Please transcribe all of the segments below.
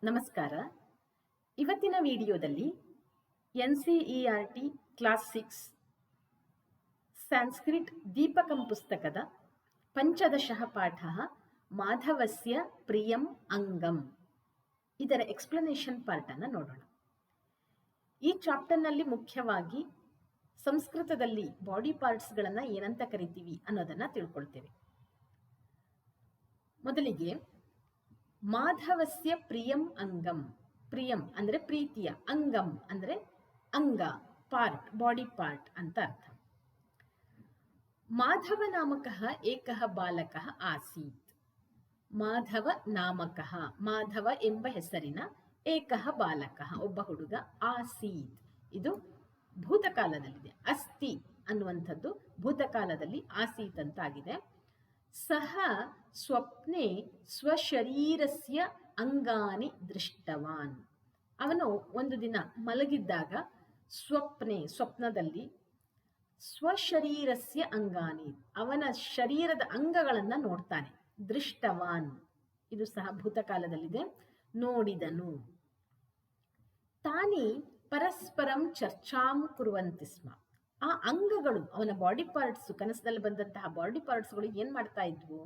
ನಮಸ್ಕಾರ. ಇವತ್ತಿನ ವಿಡಿಯೋದಲ್ಲಿ NCERT ಕ್ಲಾಸ್ 6 ಸಂಸ್ಕೃತ್ ದೀಪಕಂ ಪುಸ್ತಕದ ಪಂಚದಶಃ ಪಾಠಃ ಮಾಧವಸ್ಯ ಪ್ರಿಯಂ ಅಂಗಂ ಇದರ ಎಕ್ಸ್ಪ್ಲನೇಷನ್ ಪಾರ್ಟ್ ಅನ್ನು ನೋಡೋಣ. ಈ ಚಾಪ್ಟರ್ನಲ್ಲಿ ಮುಖ್ಯವಾಗಿ ಸಂಸ್ಕೃತದಲ್ಲಿ ಬಾಡಿ ಪಾರ್ಟ್ಸ್ಗಳನ್ನು ಏನಂತ ಕರಿತೀವಿ ಅನ್ನೋದನ್ನ ತಿಳ್ಕೊಳ್ತೇವೆ. ಮೊದಲಿಗೆ ಮಾಧವಸ್ಯ ಪ್ರಿಯಂ ಅಂಗಂ. ಪ್ರಿಯಂ ಅಂದ್ರೆ ಪ್ರೀತಿಯ, ಅಂಗಂ ಅಂದ್ರೆ ಅಂಗ, ಪಾರ್ಟ್, ಬಾಡಿ ಪಾರ್ಟ್ ಅಂತ ಅರ್ಥ. ಮಾಧವ ನಾಮಕಃ ಏಕಃ ಬಾಲಕಃ ಆಸೀತ್. ಮಾಧವ ನಾಮಕಃ, ಮಾಧವ ಎಂಬ ಹೆಸರಿನ ಏಕಃ ಬಾಲಕಃ, ಒಬ್ಬ ಹುಡುಗ, ಆಸೀತ್ ಇದು ಭೂತಕಾಲದಲ್ಲಿದೆ. ಅಸ್ತಿ ಅನ್ನುವಂಥದ್ದು ಭೂತಕಾಲದಲ್ಲಿ ಆಸೀತ್ ಅಂತ ಆಗಿದೆ. ಸಹ ಸ್ವಪ್ನೆ ಸ್ವಶರೀರಸ್ಯ ಅಂಗಾನಿ ದೃಷ್ಟವಾನ್. ಅವನು ಒಂದು ದಿನ ಮಲಗಿದ್ದಾಗ ಸ್ವಪ್ನದಲ್ಲಿ ಸ್ವಶರೀರಸ್ಯ ಅಂಗಾನಿ, ಅವನ ಶರೀರದ ಅಂಗಗಳನ್ನು ನೋಡ್ತಾನೆ. ದೃಷ್ಟವಾನ್ ಇದು ಸಹ ಭೂತಕಾಲದಲ್ಲಿದೆ. ನೋಡಿದನು. ತಾನಿ ಪರಸ್ಪರಂ ಚರ್ಚಾಂ ಕುರುವಂತಿ ಸ್ಮ. ಆ ಅಂಗಗಳು, ಅವನ ಬಾಡಿ ಪಾರ್ಟ್ಸ್, ಕನಸದಲ್ಲಿ ಬಂದಂತಹ ಬಾಡಿ ಪಾರ್ಟ್ಸ್ಗಳು ಏನ್ ಮಾಡ್ತಾ ಇದ್ವು?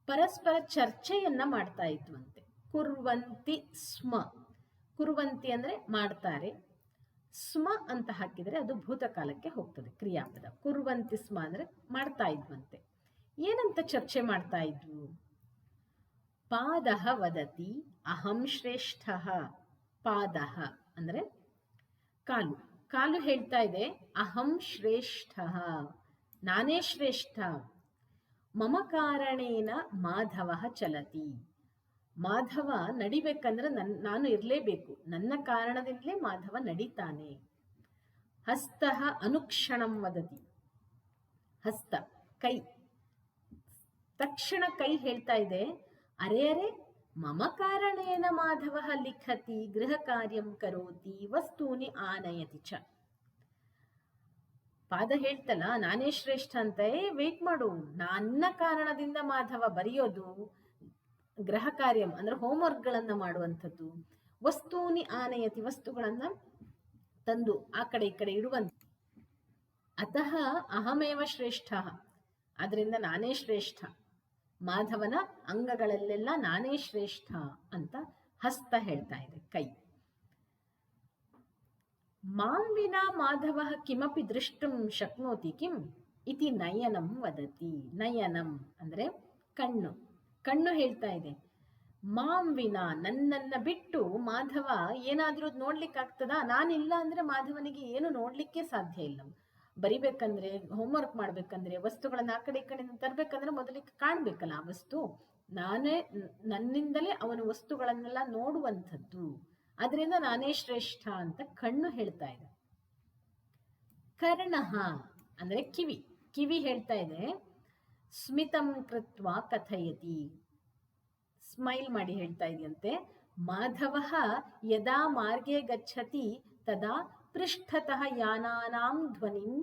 ಪರಸ್ಪರ ಚರ್ಚೆಯನ್ನ ಮಾಡ್ತಾ ಇದ್ವಂತೆ. ಕುರ್ವಂತಿ ಸ್ಮ. ಕುರುವಂತಿ ಅಂದ್ರೆ ಮಾಡ್ತಾರೆ, ಸ್ಮ ಅಂತ ಹಾಕಿದರೆ ಅದು ಭೂತಕಾಲಕ್ಕೆ ಹೋಗ್ತದೆ ಕ್ರಿಯಾಪದ. ಕುರ್ವಂತಿ ಸ್ಮ ಅಂದ್ರೆ ಮಾಡ್ತಾ ಇದ್ವಂತೆ. ಏನಂತ ಚರ್ಚೆ ಮಾಡ್ತಾ ಇದ್ವು? ಪಾದಃ ವದತಿ ಅಹಂ ಶ್ರೇಷ್ಠ. ಪಾದಃ ಅಂದ್ರೆ ಕಾಲು. ಕಾಲು ಹೇಳ್ತಾ ಇದೆ ಅಹಂ ಶ್ರೇಷ್ಠ, ನಾನೇ ಶ್ರೇಷ್ಠ. ಮಮ ಕಾರಣೇನ ಮಾಧವ ಚಲತಿ. ಮಾಧವ ನಡಿಬೇಕಂದ್ರೆ ನಾನು ಇರಲೇಬೇಕು, ನನ್ನ ಕಾರಣದಿಂದಲೇ ಮಾಧವ ನಡೀತಾನೆ. ಹಸ್ತಃ ಅನುಕ್ಷಣಂ ವದತಿ. ಹಸ್ತ ಕೈ, ತಕ್ಷಣ ಕೈ ಹೇಳ್ತಾ ಇದೆ ಅರೆ ಅರೆ ಮಮ ಕಾರಣೇನ ಮಾಧವ ಲಿಖತಿ ಗೃಹ ಕಾರ್ಯಂ ಕರೋತಿ ವಸ್ತೂನಿ ಆನಯತಿ ಚ. ಪಾದ ಹೇಳ್ತಲ್ಲ ನಾನೇ ಶ್ರೇಷ್ಠ ಅಂತ. ವೇಟ್ ಮಾಡು, ನನ್ನ ಕಾರಣದಿಂದ ಮಾಧವ ಬರೆಯೋದು, ಗೃಹ ಕಾರ್ಯಂ ಅಂದ್ರೆ ಹೋಮ್ವರ್ಕ್ಗಳನ್ನ ಮಾಡುವಂಥದ್ದು, ವಸ್ತೂನಿ ಆನಯತಿ ವಸ್ತುಗಳನ್ನ ತಂದು ಆ ಕಡೆ ಈ ಕಡೆ ಇಡುವಂತ. ಅತಃ ಅಹಮೇವ ಶ್ರೇಷ್ಠ, ಅದರಿಂದ ನಾನೇ ಶ್ರೇಷ್ಠ. ಮಾಧವನ ಅಂಗಗಳಲ್ಲೆಲ್ಲ ನಾನೇ ಶ್ರೇಷ್ಠ ಅಂತ ಹಸ್ತ ಹೇಳ್ತಾ ಇದೆ, ಕೈ. ಮಾಂ ವಿನಾ ಮಾಧವ ಕಿಮಪಿ ದೃಷ್ಟುಂ ಶಕ್ನೋತಿ ಕಿಂ ಇತಿ ನಯನಂ ವದತಿ. ನಯನಂ ಅಂದ್ರೆ ಕಣ್ಣು. ಕಣ್ಣು ಹೇಳ್ತಾ ಇದೆ ಮಾಂ ವಿನಾ, ನನ್ನನ್ನ ಬಿಟ್ಟು ಮಾಧವ ಏನಾದ್ರೂ ನೋಡ್ಲಿಕ್ಕೆ ಆಗ್ತದಾ? ನಾನಿಲ್ಲ ಅಂದ್ರೆ ಮಾಧವನಿಗೆ ಏನು ನೋಡ್ಲಿಕ್ಕೆ ಸಾಧ್ಯ ಇಲ್ಲ. ಬರಿಬೇಕಂದ್ರೆ, ಹೋಮ್ವರ್ಕ್ ಮಾಡ್ಬೇಕಂದ್ರೆ, ವಸ್ತುಗಳನ್ನ ಆ ಕಡೆ ಈ ಕಡೆ ತರ್ಬೇಕಂದ್ರೆ ಮೊದಲಿಗೆ ಕಾಣ್ಬೇಕಲ್ಲ ಆ ವಸ್ತು. ನಾನೇ, ನನ್ನಿಂದಲೇ ಅವನ ವಸ್ತುಗಳನ್ನೆಲ್ಲ ನೋಡುವಂಥದ್ದು, ಅದರಿಂದ ನಾನೇ ಶ್ರೇಷ್ಠ ಅಂತ ಕಣ್ಣು ಹೇಳ್ತಾ ಇದೆ. ಕರ್ಣಃ ಅಂದ್ರೆ ಕಿವಿ. ಕಿವಿ ಹೇಳ್ತಾ ಇದೆ ಸ್ಮಿತಂ ಕೃತ್ವ ಕಥಯತಿ. ಸ್ಮೈಲ್ ಮಾಡಿ ಹೇಳ್ತಾ ಇದೆಯಂತೆ, ಮಾಧವ ಯದಾ ಮಾರ್ಗೇ ಗಚ್ಚತಿ ತದಾ ಪೃಷ್ಠತಃ ಯಾನಾನಾಂ ಧ್ವನಿಂ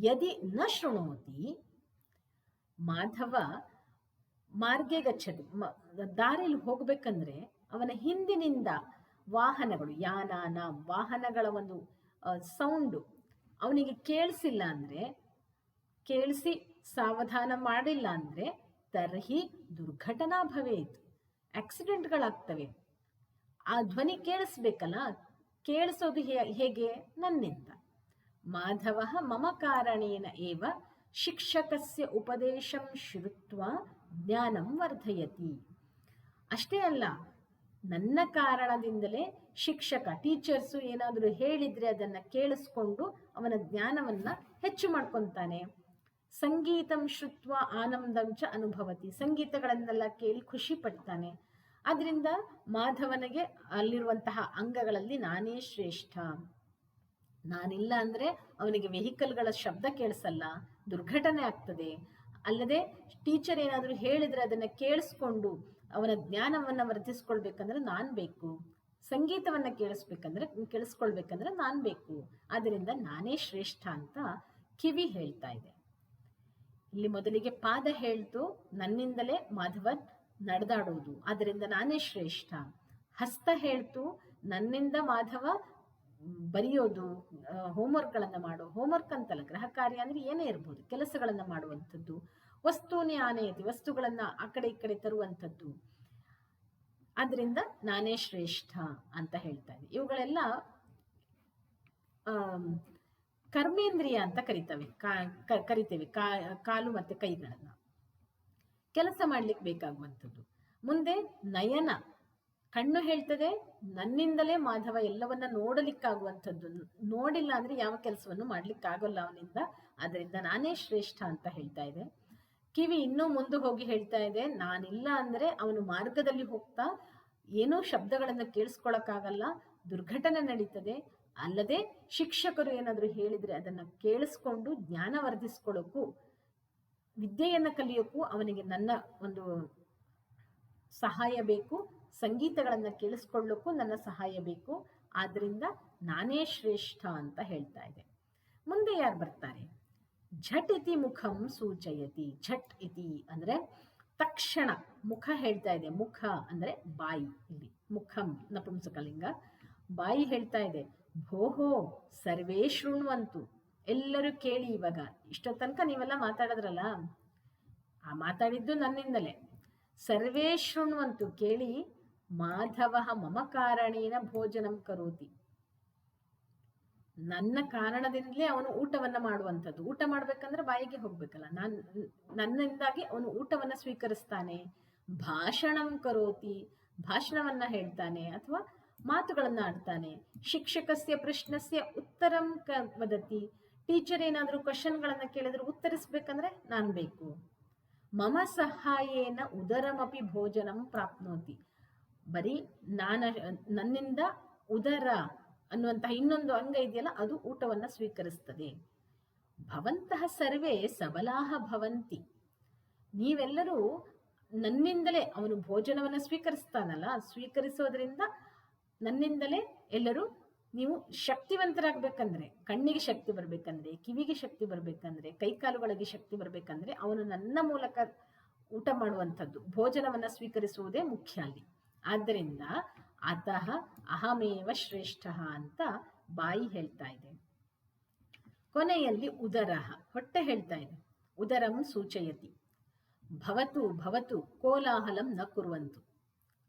ಯದಿ ನ ಶೃಣೋತಿ. ಮಾಧವ ಮಾರ್ಗೇ ಗಚ್ಚತಿ, ದಾರಿಯಲ್ಲಿ ಹೋಗ್ಬೇಕಂದ್ರೆ ಅವನ ಹಿಂದಿನಿಂದ ವಾಹನಗಳು, ಯಾನಾನಾಂ ವಾಹನಗಳ ಒಂದು ಸೌಂಡು ಅವನಿಗೆ ಕೇಳಿಸಿಲ್ಲ ಅಂದ್ರೆ, ಕೇಳಿಸಿ ಸಾವಧಾನ ಮಾಡಿಲ್ಲ ಅಂದ್ರೆ ತರ್ಹಿ ದುರ್ಘಟನಾ ಭವೇತ್, ಆಕ್ಸಿಡೆಂಟ್ಗಳಾಗ್ತವೆ. ಆ ಧ್ವನಿ ಕೇಳಿಸ್ಬೇಕಲ್ಲ, ಕೇಳಿಸೋದು ಹೇಗೆ? ನನ್ನಿಂದ. ಮಾಧವ ಮಮ ಕಾರಣೇನ ಏವ ಶಿಕ್ಷಕಸ್ಯ ಉಪದೇಶಂ ಶ್ರುತ್ವ ಜ್ಞಾನಂ ವರ್ಧಯತಿ. ಅಷ್ಟೇ ಅಲ್ಲ, ನನ್ನ ಕಾರಣದಿಂದಲೇ ಶಿಕ್ಷಕ, ಟೀಚರ್ಸು ಏನಾದರೂ ಹೇಳಿದ್ರೆ ಅದನ್ನ ಕೇಳಿಸ್ಕೊಂಡು ಅವನ ಜ್ಞಾನವನ್ನ ಹೆಚ್ಚು ಮಾಡ್ಕೊತಾನೆ. ಸಂಗೀತಂ ಶ್ರುತ್ವ ಆನಂದಂ ಚ ಅನುಭವತಿ. ಸಂಗೀತಗಳನ್ನೆಲ್ಲ ಕೇಳಿ ಖುಷಿ ಪಡ್ತಾನೆ. ಆದ್ರಿಂದ ಮಾಧವನಿಗೆ ಅಲ್ಲಿರುವಂತಹ ಅಂಗಗಳಲ್ಲಿ ನಾನೇ ಶ್ರೇಷ್ಠ. ನಾನಿಲ್ಲ ಅಂದ್ರೆ ಅವನಿಗೆ ವೆಹಿಕಲ್ಗಳ ಶಬ್ದ ಕೇಳಿಸಲ್ಲ, ದುರ್ಘಟನೆ ಆಗ್ತದೆ. ಅಲ್ಲದೆ ಟೀಚರ್ ಏನಾದರೂ ಹೇಳಿದ್ರೆ ಅದನ್ನ ಕೇಳಿಸ್ಕೊಂಡು ಅವನ ಜ್ಞಾನವನ್ನ ವರ್ಧಿಸ್ಕೊಳ್ಬೇಕಂದ್ರೆ ನಾನ್ ಬೇಕು. ಸಂಗೀತವನ್ನ ಕೇಳಿಸ್ಕೊಳ್ಬೇಕಂದ್ರೆ ನಾನ್ ಬೇಕು. ಆದ್ದರಿಂದ ನಾನೇ ಶ್ರೇಷ್ಠ ಅಂತ ಕಿವಿ ಹೇಳ್ತಾ ಇದೆ. ಇಲ್ಲಿ ಮೊದಲಿಗೆ ಪಾದ ಹೇಳ್ತು ನನ್ನಿಂದಲೇ ಮಾಧವ ನಡೆದಾಡುವುದು, ಅದರಿಂದ ನಾನೇ ಶ್ರೇಷ್ಠ. ಹಸ್ತ ಹೇಳ್ತು ನನ್ನಿಂದ ಮಾಧವ ಬರೆಯೋದು, ಹೋಮ್ವರ್ಕ್ಗಳನ್ನು ಮಾಡೋ, ಹೋಮ್ವರ್ಕ್ ಅಂತಲ್ಲ, ಗೃಹ ಕಾರ್ಯ ಅಂದ್ರೆ ಏನೇ ಇರ್ಬೋದು, ಕೆಲಸಗಳನ್ನು ಮಾಡುವಂಥದ್ದು, ವಸ್ತೂನಿ ಆನೆಯತಿ, ವಸ್ತುಗಳನ್ನ ಆ ಕಡೆ ಈ ಕಡೆ ತರುವಂಥದ್ದು. ಆದ್ರಿಂದ ನಾನೇ ಶ್ರೇಷ್ಠ ಅಂತ ಹೇಳ್ತಾ ಇದೆ. ಇವುಗಳೆಲ್ಲ ಕರ್ಮೇಂದ್ರಿಯ ಅಂತ ಕರಿತೇವೆ ಕಾಲು ಮತ್ತೆ ಕೈಗಳನ್ನ ಕೆಲಸ ಮಾಡ್ಲಿಕ್ಕೆ ಬೇಕಾಗುವಂಥದ್ದು. ಮುಂದೆ ನಯನ, ಕಣ್ಣು ಹೇಳ್ತದೆ ನನ್ನಿಂದಲೇ ಮಾಧವ ಎಲ್ಲವನ್ನ ನೋಡಲಿಕ್ಕಾಗುವಂಥದ್ದು, ನೋಡಿಲ್ಲ ಅಂದ್ರೆ ಯಾವ ಕೆಲಸವನ್ನು ಮಾಡ್ಲಿಕ್ಕಾಗಲ್ಲ ಅವನಿಂದ, ಅದರಿಂದ ನಾನೇ ಶ್ರೇಷ್ಠ ಅಂತ ಹೇಳ್ತಾ ಇದೆ. ಕಿವಿ ಇನ್ನೂ ಮುಂದೆ ಹೋಗಿ ಹೇಳ್ತಾ ಇದೆ, ನಾನಿಲ್ಲ ಅಂದ್ರೆ ಅವನು ಮಾರ್ಗದಲ್ಲಿ ಹೋಗ್ತಾ ಏನೋ ಶಬ್ದಗಳನ್ನು ಕೇಳಿಸ್ಕೊಳಕ್ಕಾಗಲ್ಲ, ದುರ್ಘಟನೆ ನಡೀತದೆ. ಅಲ್ಲದೆ ಶಿಕ್ಷಕರು ಏನಾದ್ರು ಹೇಳಿದ್ರೆ ಅದನ್ನ ಕೇಳಿಸ್ಕೊಂಡು ಜ್ಞಾನ ವರ್ಧಿಸ್ಕೊಳ್ಳೋಕ್ಕೂ, ವಿದ್ಯೆಯನ್ನ ಕಲಿಯೋಕ್ಕೂ ಅವನಿಗೆ ನನ್ನ ಒಂದು ಸಹಾಯ ಬೇಕು, ಸಂಗೀತಗಳನ್ನ ಕೇಳಿಸ್ಕೊಳ್ಳೋಕ್ಕೂ ನನ್ನ ಸಹಾಯ ಬೇಕು. ಆದ್ರಿಂದ ನಾನೇ ಶ್ರೇಷ್ಠ ಅಂತ ಹೇಳ್ತಾ ಇದೆ. ಮುಂದೆ ಯಾರು ಬರ್ತಾರೆ? ಝಟ್ ಇತಿ ಮುಖಂ ಸೂಚಯತಿ. ಝಟ್ ಇತಿ ಅಂದ್ರೆ ತಕ್ಷಣ, ಮುಖ ಹೇಳ್ತಾ ಇದೆ. ಮುಖ ಅಂದ್ರೆ ಬಾಯಿ, ಇಲ್ಲಿ ಮುಖಂ ನಪುಂಸಕಲಿಂಗ, ಬಾಯಿ ಹೇಳ್ತಾ ಇದೆ ಭೋಹೋ ಸರ್ವೇ ಶೃಣ್ವಂತು, ಎಲ್ಲರೂ ಕೇಳಿ. ಇವಾಗ ಇಷ್ಟೋ ತನಕ ನೀವೆಲ್ಲ ಮಾತಾಡಿದ್ರಲ್ಲ, ಆ ಮಾತಾಡಿದ್ದು ನನ್ನಿಂದಲೇ. ಸರ್ವೇ ಶೃಣ್ವಂತು, ಕೇಳಿ. ಮಾಧವ ಮಮ ಕಾರಣೇನ ಭೋಜನಂ ಕರೋತಿ, ನನ್ನ ಕಾರಣದಿಂದಲೇ ಅವನು ಊಟವನ್ನ ಮಾಡುವಂಥದ್ದು. ಊಟ ಮಾಡ್ಬೇಕಂದ್ರೆ ಬಾಯಿಗೆ ಹೋಗ್ಬೇಕಲ್ಲ, ನನ್ನಿಂದಾಗಿ ಅವನು ಊಟವನ್ನ ಸ್ವೀಕರಿಸ್ತಾನೆ. ಭಾಷಣಂ ಕರೋತಿ, ಭಾಷಣವನ್ನ ಹೇಳ್ತಾನೆ ಅಥವಾ ಮಾತುಗಳನ್ನ ಆಡ್ತಾನೆ. ಶಿಕ್ಷಕಸ್ಯ ಪ್ರಶ್ನಸ್ಯ ಉತ್ತರಂ ವದತಿ, ಟೀಚರ್ ಏನಾದರೂ ಕ್ವಶನ್ಗಳನ್ನ ಕೇಳಿದ್ರೆ ಉತ್ತರಿಸ್ಬೇಕಂದ್ರೆ ನಾನು ಬೇಕು. ಮಮ ಸಹಾಯೇನ ಉದರಮಪಿ ಭೋಜನಂ ಪ್ರಾಪ್ನೋತಿ, ಬರೀ ನನ್ನಿಂದ ಉದರ ಅನ್ನುವಂತಹ ಇನ್ನೊಂದು ಅಂಗ ಇದೆಯಲ್ಲ, ಅದು ಊಟವನ್ನ ಸ್ವೀಕರಿಸ್ತದೆ. ಭವಂತಹ ಸರ್ವೇ ಸಬಲಾಹ ಭವಂತಿ, ನೀವೆಲ್ಲರೂ ನನ್ನಿಂದಲೇ, ಅವನು ಭೋಜನವನ್ನ ಸ್ವೀಕರಿಸ್ತಾನಲ್ಲ, ಸ್ವೀಕರಿಸೋದ್ರಿಂದ ನನ್ನಿಂದಲೇ ಎಲ್ಲರೂ ನೀವು ಶಕ್ತಿವಂತರಾಗಬೇಕಂದ್ರೆ, ಕಣ್ಣಿಗೆ ಶಕ್ತಿ ಬರ್ಬೇಕಂದ್ರೆ, ಕಿವಿಗೆ ಶಕ್ತಿ ಬರ್ಬೇಕಂದ್ರೆ, ಕೈಕಾಲುಗಳಿಗೆ ಶಕ್ತಿ ಬರ್ಬೇಕಂದ್ರೆ ಅವನು ನನ್ನ ಮೂಲಕ ಊಟ ಮಾಡುವಂಥದ್ದು, ಭೋಜನವನ್ನ ಸ್ವೀಕರಿಸುವುದೇ ಮುಖ್ಯ ಅಲ್ಲಿ. ಆದ್ದರಿಂದ ಅತಃ ಅಹಮೇವ ಶ್ರೇಷ್ಠ ಅಂತ ಬಾಯಿ ಹೇಳ್ತಾ ಇದೆ. ಕೊನೆಯಲ್ಲಿ ಉದರ, ಹೊಟ್ಟೆ ಹೇಳ್ತಾ ಇದೆ. ಉದರಂ ಸೂಚಯತಿ, ಭವತು ಭವತು ಕೋಲಾಹಲಂ ನ ಕುರುವಂತು,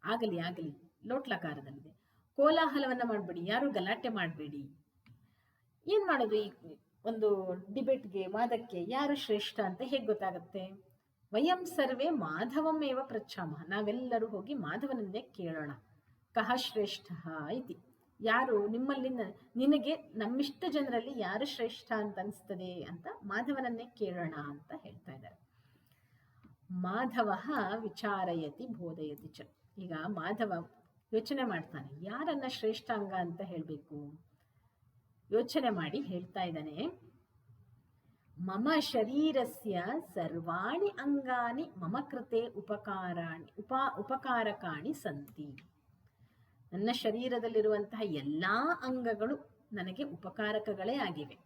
ಆಗಲಿ ಆಗಲಿ, ಲೋಟ್ಲಕಾರದಲ್ಲಿದೆ. ಕೋಲಾಹಲವನ್ನ ಮಾಡಬೇಡಿ, ಯಾರು ಗಲಾಟೆ ಮಾಡಬೇಡಿ. ಏನ್ ಮಾಡೋದು? ಈ ಒಂದು ಡಿಬೇಟ್ಗೆ, ವಾದಕ್ಕೆ ಯಾರು ಶ್ರೇಷ್ಠ ಅಂತ ಹೇಗೆ ಗೊತ್ತಾಗತ್ತೆ? ವಯಂ ಸರ್ವೇ ಮಾಧವಮೇವ ಪೃಚ್ಛಾಮಃ, ನಾವೆಲ್ಲರೂ ಹೋಗಿ ಮಾಧವನನ್ನೇ ಕೇಳೋಣ. ಕಹ ಶ್ರೇಷ್ಠ ಇತಿ, ಯಾರು ನಿಮ್ಮಲ್ಲಿ, ನಿನಗೆ ನಮ್ಮಿಷ್ಟ ಜನರಲ್ಲಿ ಯಾರು ಶ್ರೇಷ್ಠ ಅಂತ ಅನಿಸ್ತದೆ ಅಂತ ಮಾಧವನನ್ನೇ ಕೇಳೋಣ ಅಂತ ಹೇಳ್ತಾ ಇದ್ದಾರೆ. ಮಾಧವ ವಿಚಾರಯತಿ ಬೋಧಯತಿ ಚ, ಈಗ ಮಾಧವ ಯೋಚನೆ ಮಾಡ್ತಾನೆ, ಯಾರನ್ನ ಶ್ರೇಷ್ಠಾಂಗ ಅಂತ ಹೇಳ್ಬೇಕು. ಯೋಚನೆ ಮಾಡಿ ಹೇಳ್ತಾ ಇದ್ದಾನೆ, ಮಮ ಶರೀರಸ್ಯ ಸರ್ವಾಣಿ ಅಂಗಾನಿ ಮಮ ಕೃತೆ ಉಪಕಾರಕಾಣಿ ಸಂತಿ, ನನ್ನ ಶರೀರದಲ್ಲಿರುವಂತಹ ಎಲ್ಲಾ ಅಂಗಗಳು ನನಗೆ ಉಪಕಾರಕಗಳೇ ಆಗಿವೆ.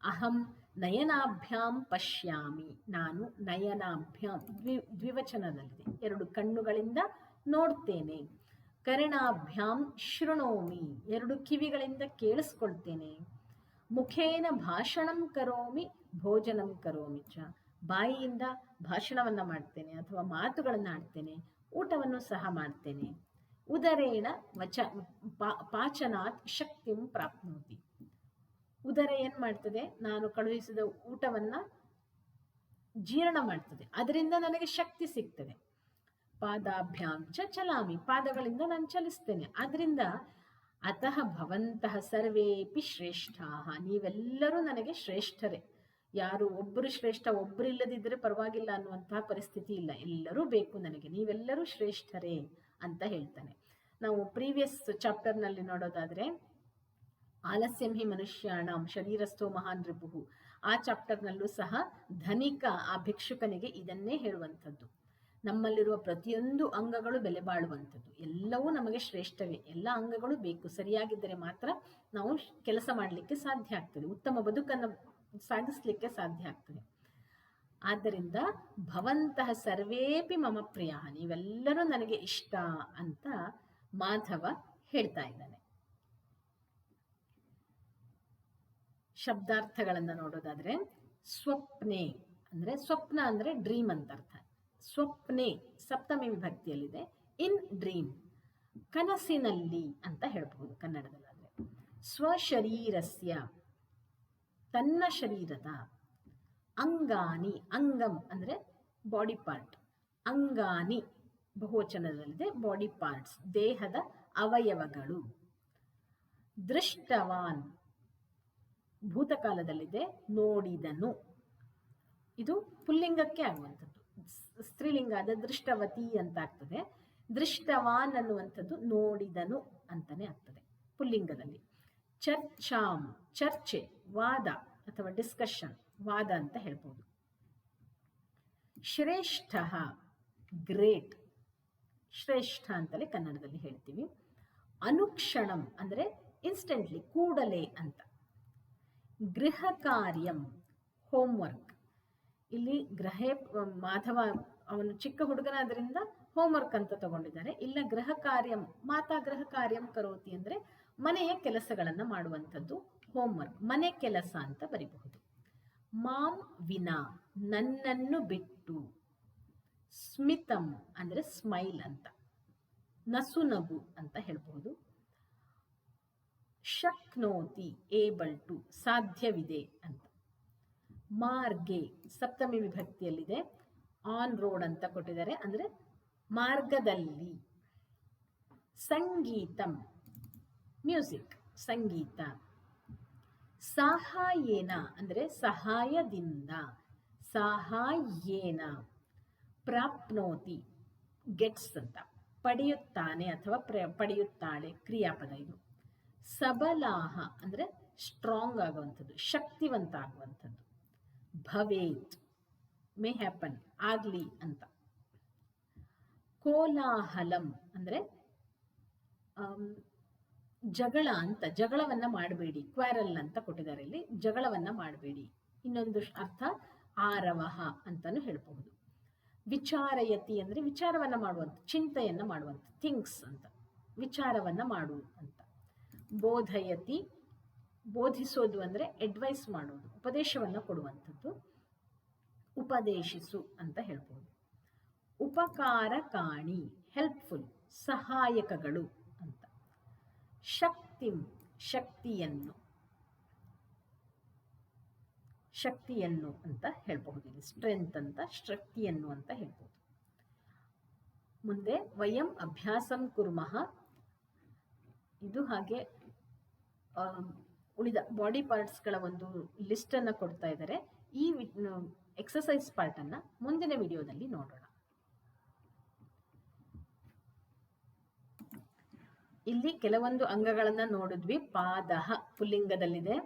ಅಹಂ ನಯನಾಭ್ಯಾಂ ಪಶ್ಯಾಮಿ, ನಾನು ನಯನಾಭ್ಯಾಂ ದ್ವಿವಚನದಲ್ಲಿದೆ, ಎರಡು ಕಣ್ಣುಗಳಿಂದ ನೋಡ್ತೇನೆ. ಕರ್ಣಾಭ್ಯಾಂ ಶೃಣೋಮಿ, ಎರಡು ಕಿವಿಗಳಿಂದ ಕೇಳಿಸ್ಕೊಳ್ತೇನೆ. ಮುಖೇನ ಭಾಷಣಂ ಕರೋಮಿ ಭೋಜನಂ ಕರೋಮಿ ಚ, ಬಾಯಿಯಿಂದ ಭಾಷಣವನ್ನ ಮಾಡ್ತೇನೆ ಅಥವಾ ಮಾತುಗಳನ್ನ ಆಡ್ತೇನೆ, ಊಟವನ್ನು ಸಹ ಮಾಡ್ತೇನೆ. ಉದರೇಣ ಪಾಚನಾತ್ ಶಕ್ತಿಂ ಪ್ರಾಪ್ನೋತಿ, ಉದರ ಏನ್ ಮಾಡ್ತದೆ? ನಾನು ಕಳುಹಿಸಿದ ಊಟವನ್ನ ಜೀರ್ಣ ಮಾಡ್ತದೆ, ಅದರಿಂದ ನನಗೆ ಶಕ್ತಿ ಸಿಗ್ತದೆ. ಪಾದಾಭ್ಯಾಂ ಚ ಚಲಾಮಿ, ಪಾದಗಳಿಂದ ನಾನು ಚಲಿಸ್ತೇನೆ. ಆದ್ರಿಂದ ಅತಃ ಭವಂತಹ ಸರ್ವೇಪಿ ಶ್ರೇಷ್ಠಾಃ, ನೀವೆಲ್ಲರೂ ನನಗೆ ಶ್ರೇಷ್ಠರೇ. ಯಾರು ಒಬ್ಬರು ಶ್ರೇಷ್ಠ, ಒಬ್ಬರು ಇಲ್ಲದಿದ್ದರೆ ಪರವಾಗಿಲ್ಲ ಅನ್ನುವಂತಹ ಪರಿಸ್ಥಿತಿ ಇಲ್ಲ, ಎಲ್ಲರೂ ಬೇಕು ನನಗೆ, ನೀವೆಲ್ಲರೂ ಶ್ರೇಷ್ಠರೇ ಅಂತ ಹೇಳ್ತಾನೆ. ನಾವು ಪ್ರೀವಿಯಸ್ ಚಾಪ್ಟರ್ನಲ್ಲಿ ನೋಡೋದಾದ್ರೆ ಆಲಸ್ಯಂ ಹಿ ಮನುಷ್ಯಾಣಂ ಶರೀರಸ್ಥೋ ಮಹಾನ್ ರಿಪುಹು, ಆ ಚಾಪ್ಟರ್ನಲ್ಲೂ ಸಹ ಧನಿಕ ಆ ಭಿಕ್ಷುಕನಿಗೆ ಇದನ್ನೇ ಹೇಳುವಂಥದ್ದು. ನಮ್ಮಲ್ಲಿರುವ ಪ್ರತಿಯೊಂದು ಅಂಗಗಳು ಬೆಲೆ ಬಾಳುವಂಥದ್ದು, ಎಲ್ಲವೂ ನಮಗೆ ಶ್ರೇಷ್ಠವೇ, ಎಲ್ಲ ಅಂಗಗಳು ಬೇಕು. ಸರಿಯಾಗಿದ್ದರೆ ಮಾತ್ರ ನಾವು ಕೆಲಸ ಮಾಡಲಿಕ್ಕೆ ಸಾಧ್ಯ ಆಗ್ತದೆ, ಉತ್ತಮ ಬದುಕನ್ನು ಸಾಗಿಸ್ಲಿಕ್ಕೆ ಸಾಧ್ಯ ಆಗ್ತದೆ. ಆದ್ದರಿಂದ ಭವಂತಹ ಸರ್ವೇಪಿ ಮಮ ಪ್ರಿಯ, ನೀವೆಲ್ಲರೂ ನನಗೆ ಇಷ್ಟ ಅಂತ ಮಾಧವ ಹೇಳ್ತಾ ಇದ್ದಾನೆ. ಶಬ್ದಾರ್ಥಗಳನ್ನು ನೋಡೋದಾದ್ರೆ ಸ್ವಪ್ನೆ ಅಂದ್ರೆ ಸ್ವಪ್ನ ಅಂದ್ರೆ ಡ್ರೀಮ್ ಅಂತ ಅರ್ಥ. ಸ್ವಪ್ನೆ ಸಪ್ತಮಿ ವಿಭಕ್ತಿಯಲ್ಲಿದೆ. ಇನ್ ಡ್ರೀಮ್ ಕನಸಿನಲ್ಲಿ ಅಂತ ಹೇಳ್ಬಹುದು ಕನ್ನಡದಲ್ಲಾದ್ರೆ. ಸ್ವಶರೀರಸ್ಯ ತನ್ನ ಶರೀರದ. ಅಂಗಾನಿ ಅಂಗಂ ಅಂದ್ರೆ ಬಾಡಿ ಪಾರ್ಟ್. ಅಂಗಾನಿ ಬಹುವಚನದಲ್ಲಿದೆ. ಬಾಡಿ ಪಾರ್ಟ್ಸ್ ದೇಹದ ಅವಯವಗಳು. ದೃಷ್ಟವಾನ್ ಭೂತಕಾಲದಲ್ಲಿದೆ. ನೋಡಿದನು ಇದು ಪುಲ್ಲಿಂಗಕ್ಕೆ ಆಗುವಂಥದ್ದು. ಸ್ತ್ರೀಲಿಂಗ ಆದ ದೃಷ್ಟವತಿ ಅಂತ ಆಗ್ತದೆ. ದೃಷ್ಟವಾನ್ ಅನ್ನುವಂಥದ್ದು ನೋಡಿದನು ಅಂತಾನೆ ಆಗ್ತದೆ ಪುಲ್ಲಿಂಗದಲ್ಲಿ. ಚರ್ಚಾಂ ಚರ್ಚೆ ವಾದ ಅಥವಾ ಡಿಸ್ಕಷನ್ ವಾದ ಅಂತ ಹೇಳ್ಬೋದು. ಶ್ರೇಷ್ಠ ಗ್ರೇಟ್ ಶ್ರೇಷ್ಠ ಅಂತಲೇ ಕನ್ನಡದಲ್ಲಿ ಹೇಳ್ತೀವಿ. ಅನುಕ್ಷಣಂ ಅಂದ್ರೆ ಇನ್ಸ್ಟೆಂಟ್ಲಿ ಕೂಡಲೇ ಅಂತ. ಗೃಹ ಕಾರ್ಯಂ ಹೋಮ್ವರ್ಕ್. ಇಲ್ಲಿ ಮಾಧವ ಅವನು ಚಿಕ್ಕ ಹುಡುಗನಾದ್ರಿಂದ ಹೋಮ್ವರ್ಕ್ ಅಂತ ತಗೊಂಡಿದ್ದಾರೆ. ಇಲ್ಲ ಗೃಹ ಕಾರ್ಯಂ ಮಾತಾ ಗೃಹ ಕಾರ್ಯಂ ಕರೋತಿ ಅಂದ್ರೆ ಮನೆಯ ಕೆಲಸಗಳನ್ನ ಮಾಡುವಂಥದ್ದು ಹೋಮ್ವರ್ಕ್, ಮನೆ ಕೆಲಸ ಅಂತ ಬರಿಬಹುದು. ಮಾಂ ವಿನಾ ನನ್ನನ್ನು ಬಿಟ್ಟು. ಸ್ಮಿತಂ ಅಂದ್ರೆ ಸ್ಮೈಲ್ ಅಂತ, ನಸು ನಗು ಅಂತ ಹೇಳ್ಬಹುದು. ಶಕ್ನೋತಿ ಏಬಲ್ ಟು ಸಾಧ್ಯವಿದೆ ಅಂತ. ಮಾರ್ಗೆ ಸಪ್ತಮಿ ವಿಭಕ್ತಿಯಲ್ಲಿದೆ. ಆನ್ ರೋಡ್ ಅಂತ ಕೊಟ್ಟಿದ್ದಾರೆ ಅಂದ್ರೆ ಮಾರ್ಗದಲ್ಲಿ. ಸಂಗೀತಂ ಮ್ಯೂಸಿಕ್ ಸಂಗೀತ. ಸಾಹಾಯೇನ ಅಂದ್ರೆ ಸಹಾಯದಿಂದ. ಸಾಹಾಯೇನ. ಪ್ರಾಪ್ನೋತಿ ಗೆಟ್ಸ್ ಅಂತ, ಪಡೆಯುತ್ತಾನೆ ಅಥವಾ ಪಡೆಯುತ್ತಾಳೆ ಕ್ರಿಯಾಪದ ಇದು. ಸಬಲಾಹ ಅಂದ್ರೆ ಸ್ಟ್ರಾಂಗ್ ಆಗುವಂಥದ್ದು, ಶಕ್ತಿವಂತ ಆಗುವಂಥದ್ದು. ಭವೇತ್ ಮೇ ಹ್ಯಾಪನ್ ಆಗ್ಲಿ ಅಂತ. ಕೋಲಾಹಲಂ ಅಂದ್ರೆ ಜಗಳ ಅಂತ, ಜಗಳವನ್ನ ಮಾಡಬೇಡಿ. ಕ್ವಾರಲ್ ಅಂತ ಕೊಟ್ಟಿದ್ದಾರೆ ಇಲ್ಲಿ, ಜಗಳವನ್ನ ಮಾಡಬೇಡಿ. ಇನ್ನೊಂದು ಅರ್ಥ ಆರವಹ ಅಂತಾನು ಹೇಳ್ಬಹುದು. ವಿಚಾರಯತಿ ಅಂದ್ರೆ ವಿಚಾರವನ್ನ ಮಾಡುವಂತ, ಚಿಂತೆಯನ್ನ ಮಾಡುವಂತ, ಥಿಂಕ್ಸ್ ಅಂತ, ವಿಚಾರವನ್ನ ಮಾಡು ಅಂತ. ಬೋಧಯತಿ ಬೋಧಿಸೋದು ಅಂದ್ರೆ ಅಡ್ವೈಸ್ ಮಾಡೋದು, ಉಪದೇಶವನ್ನ ಕೊಡುವಂಥದ್ದು. ಉಪದೇಶಿಸು ಅಂತ ಹೇಳ್ಬೋದು. ಉಪಕಾರಕಾಣಿ ಹೆಲ್ಪ್ಫುಲ್ ಸಹಾಯಕಗಳು ಅಂತ. ಶಕ್ತಿಂ ಶಕ್ತಿಯನ್ನು ಶಕ್ತಿಯನ್ನು ಅಂತ ಹೇಳ್ಬಹುದು. ಸ್ಟ್ರೆಂತ್ ಅಂತ, ಶಕ್ತಿಯನ್ನು ಅಂತ ಹೇಳ್ಬೋದು. ಮುಂದೆ ವಯಂ ಅಭ್ಯಾಸಂ ಕುರ್ಮಃ. ಇದು ಹಾಗೆ ಉಳಿದ ಬಾಡಿ ಪಾರ್ಟ್ಸ್ಗಳ ಒಂದು ಲಿಸ್ಟ್ ಅನ್ನ ಕೊಡ್ತಾ ಇದ್ದಾರೆ. ಈ ಎಕ್ಸಸೈಸ್ ಪಾರ್ಟ್ ಅನ್ನ ಮುಂದಿನ ವಿಡಿಯೋದಲ್ಲಿ ನೋಡೋಣ. ಇಲ್ಲಿ ಕೆಲವೊಂದು ಅಂಗಗಳನ್ನ ನೋಡಿದ್ವಿ. ಪಾದಃ ಪುಲ್ಲಿಂಗದಲ್ಲಿದೆ.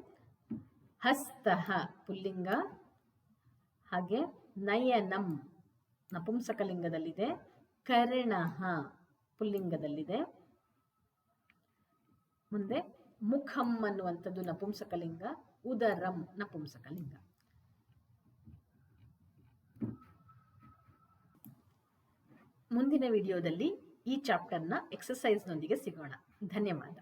ಹಸ್ತಃ ಪುಲ್ಲಿಂಗ. ಹಾಗೆ ನಯನಂ ನಪುಂಸಕಲಿಂಗದಲ್ಲಿದೆ. ಕರ್ಣಃ ಪುಲ್ಲಿಂಗದಲ್ಲಿದೆ. ಮುಂದೆ ಮುಖಂ ಅನ್ನುವಂಥದ್ದು ನಪುಂಸಕಲಿಂಗ. ಉದರಂ ನಪುಂಸಕಲಿಂಗ. ಮುಂದಿನ ವಿಡಿಯೋದಲ್ಲಿ ಈ ಚಾಪ್ಟರ್ನ ಎಕ್ಸಸೈಸ್ನೊಂದಿಗೆ ಸಿಗೋಣ. ಧನ್ಯವಾದ.